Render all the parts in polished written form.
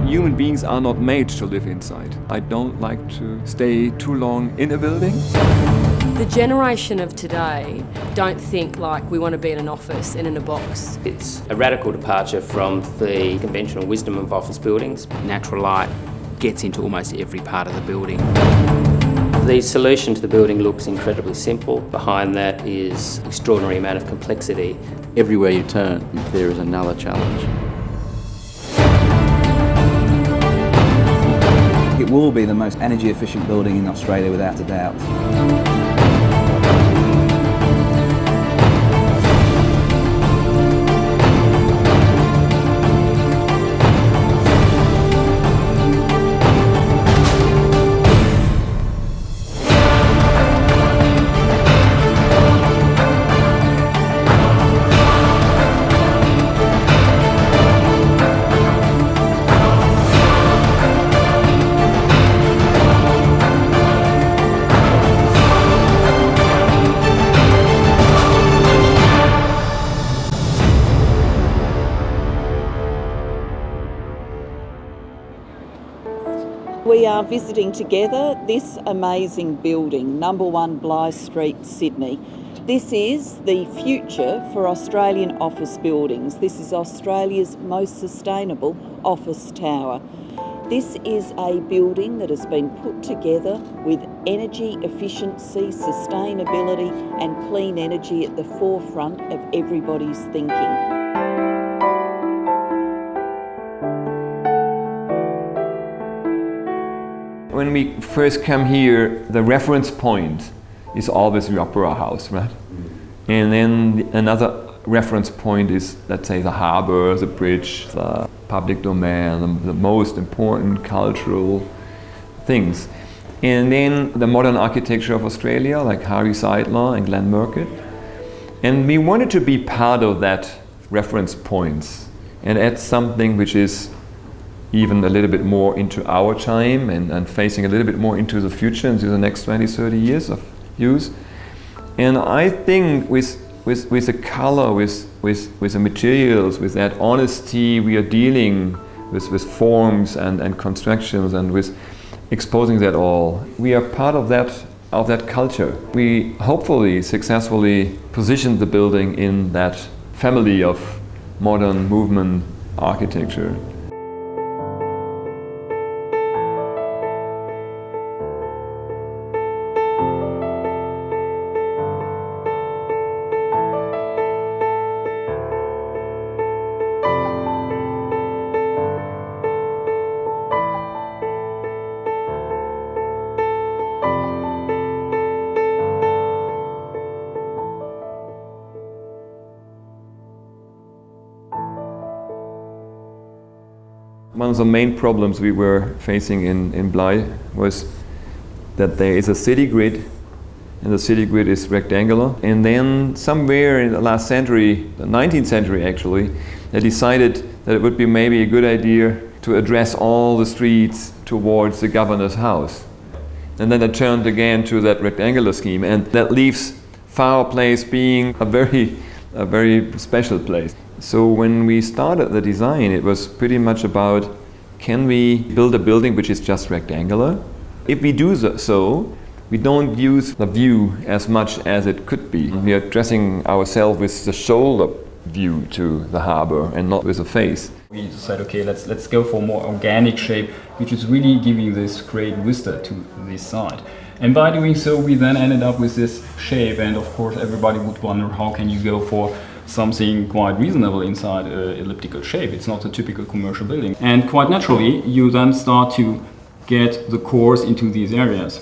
Human beings are not made to live inside. I don't like to stay too long in a building. The generation of today don't think like we want to be in an office and in a box. It's a radical departure from the conventional wisdom of office buildings. Natural light gets into almost every part of the building. The solution to the building looks incredibly simple. Behind that is extraordinary amount of complexity. Everywhere you turn, there is another challenge. It will be the most energy efficient building in Australia without a doubt. We are visiting together this amazing building, number 1 Bligh Street, Sydney. This is the future for Australian office buildings. This is Australia's most sustainable office tower. This is a building that has been put together with energy efficiency, sustainability and clean energy at the forefront of everybody's thinking. When we first come here, the reference point is always the Opera House, right? And then another reference point is, let's say, the harbour, the bridge, the public domain, the most important cultural things. And then the modern architecture of Australia, like Harry Seidler and Glenn Murcutt. And we wanted to be part of that reference points and add something which is even a little bit more into our time and facing a little bit more into the future, into the next 20, 30 years of use. And I think with the color, with the materials, with that honesty we are dealing with forms and constructions and with exposing that all, we are part of that culture. We hopefully successfully positioned the building in that family of modern movement architecture. One of the main problems we were facing in Bligh was that there is a city grid, and the city grid is rectangular. And then somewhere in the last century, the 19th century actually, they decided that it would be maybe a good idea to address all the streets towards the governor's house. And then they turned again to that rectangular scheme, and that leaves Farrer Place being a very special place. So when we started the design, it was pretty much about, can we build a building which is just rectangular? If we do so, we don't use the view as much as it could be. We are dressing ourselves with the shoulder view to the harbour and not with a face. We decided, okay, let's go for a more organic shape, which is really giving this great vista to this side. And by doing so, we then ended up with this shape, and of course everybody would wonder, how can you go for something quite reasonable inside an elliptical shape? It's not a typical commercial building. And quite naturally, you then start to get the cores into these areas,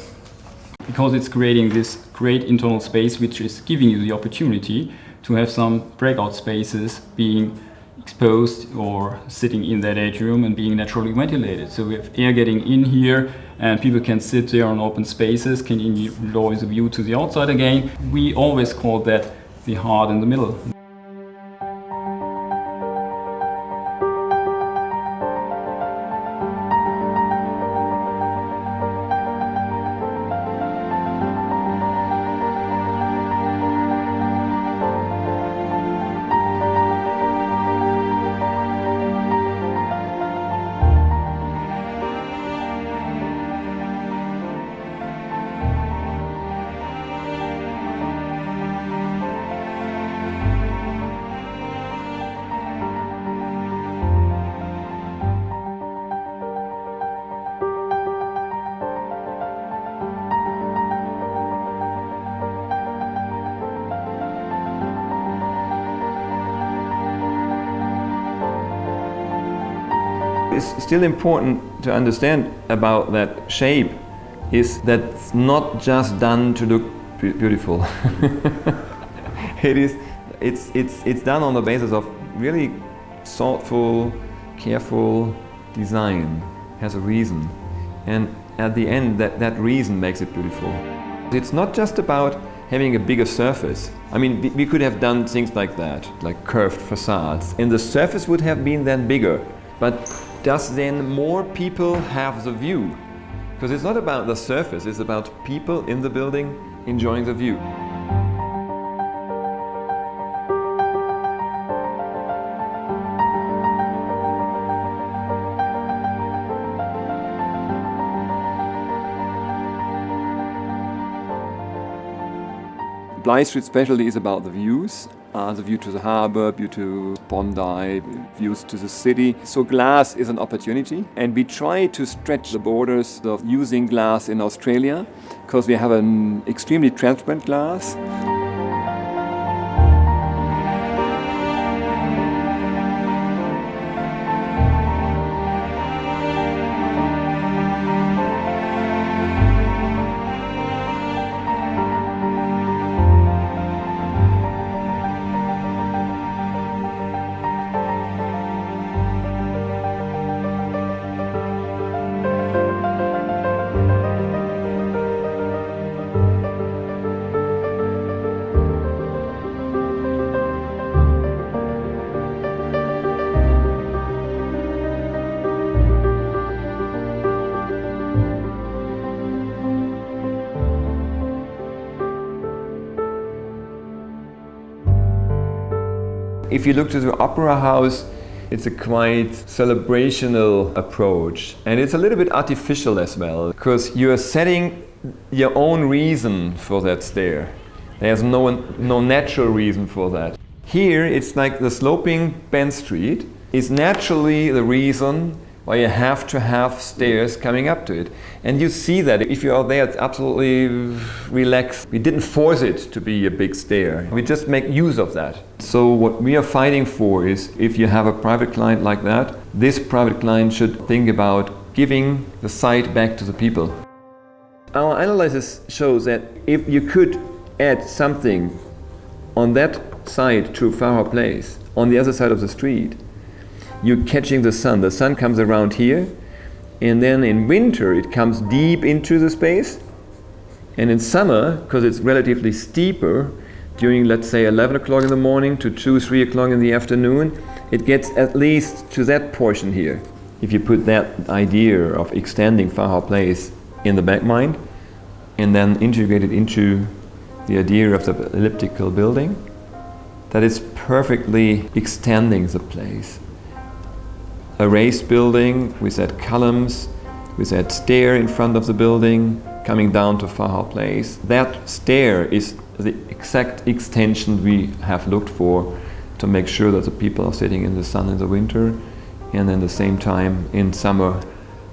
because it's creating this great internal space which is giving you the opportunity to have some breakout spaces being exposed or sitting in that atrium and being naturally ventilated. So we have air getting in here, and people can sit there on open spaces, can enjoy the view to the outside again. We always call that the heart in the middle. is still important to understand about that shape is that it's not just done to look beautiful. It's done on the basis of really thoughtful, careful design. Has a reason, and at the end that reason makes it beautiful. It's not just about having a bigger surface. I mean, we could have done things like that, like curved facades, and the surface would have been then bigger. But does then more people have the view? Because it's not about the surface, it's about people in the building enjoying the view. Bligh Street specialty is about the views, the view to the harbour, view to Bondi, views to the city. So glass is an opportunity, and we try to stretch the borders of using glass in Australia because we have an extremely transparent glass. If you look to the Opera House, it's a quite celebrational approach, and it's a little bit artificial as well, because you are setting your own reason for that stair. There's no natural reason for that. Here, it's like the sloping Bank Street is naturally the reason why you have to have stairs coming up to it. And you see that if you are there, it's absolutely relaxed. We didn't force it to be a big stair. We just make use of that. So what we are fighting for is, if you have a private client like that, this private client should think about giving the site back to the people. Our analysis shows that if you could add something on that side to Harbour Place, on the other side of the street, you're catching the sun. The sun comes around here, and then in winter it comes deep into the space, and in summer, because it's relatively steeper, during let's say 11 o'clock in the morning to 2, 3 o'clock in the afternoon, it gets at least to that portion here. If you put that idea of extending Harbour Place in the back mind, and then integrate it into the idea of the elliptical building, that is perfectly extending the place. A raised building with that columns, with that stair in front of the building, coming down to Harbour Place. That stair is the exact extension we have looked for to make sure that the people are sitting in the sun in the winter, and at the same time in summer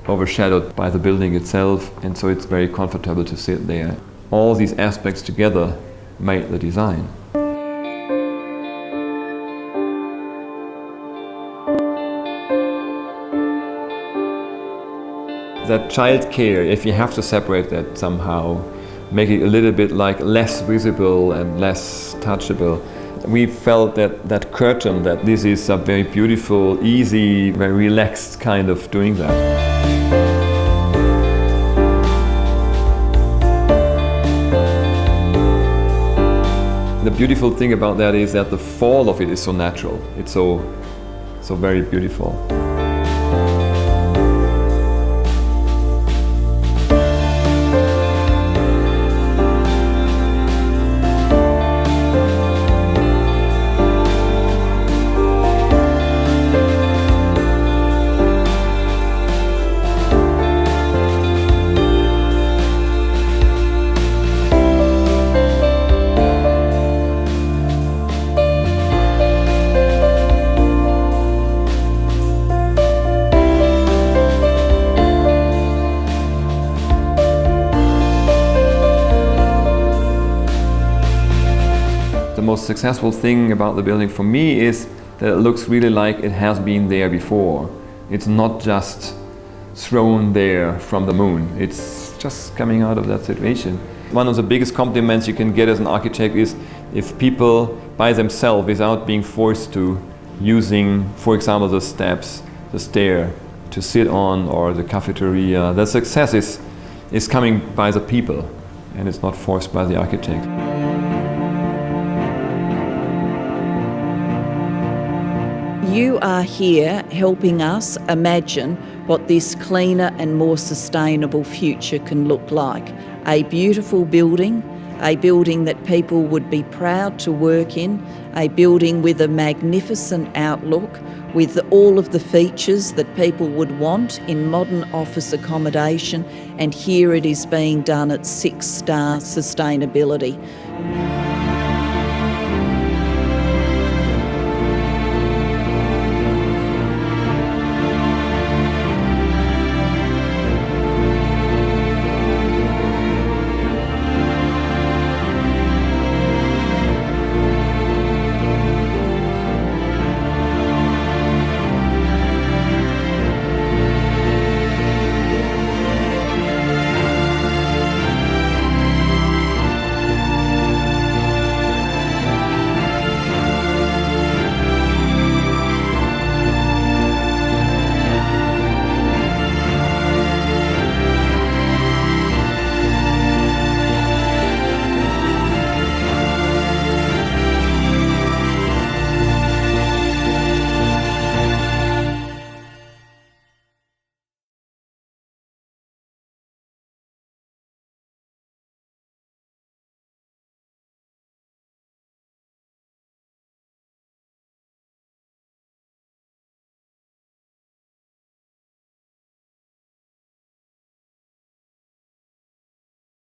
overshadowed by the building itself, and so it's very comfortable to sit there. All these aspects together made the design. That childcare, if you have to separate that somehow, make it a little bit like less visible and less touchable. We felt that curtain, that this is a very beautiful, easy, very relaxed kind of doing that. The beautiful thing about that is that the fall of it is so natural. It's so very beautiful. The most successful thing about the building for me is that it looks really like it has been there before. It's not just thrown there from the moon. It's just coming out of that situation. One of the biggest compliments you can get as an architect is if people by themselves, without being forced to, using, for example, the steps, the stair to sit on, or the cafeteria, the success is coming by the people and it's not forced by the architect. You are here helping us imagine what this cleaner and more sustainable future can look like. A beautiful building, a building that people would be proud to work in, a building with a magnificent outlook, with all of the features that people would want in modern office accommodation, and here it is being done at 6-star sustainability.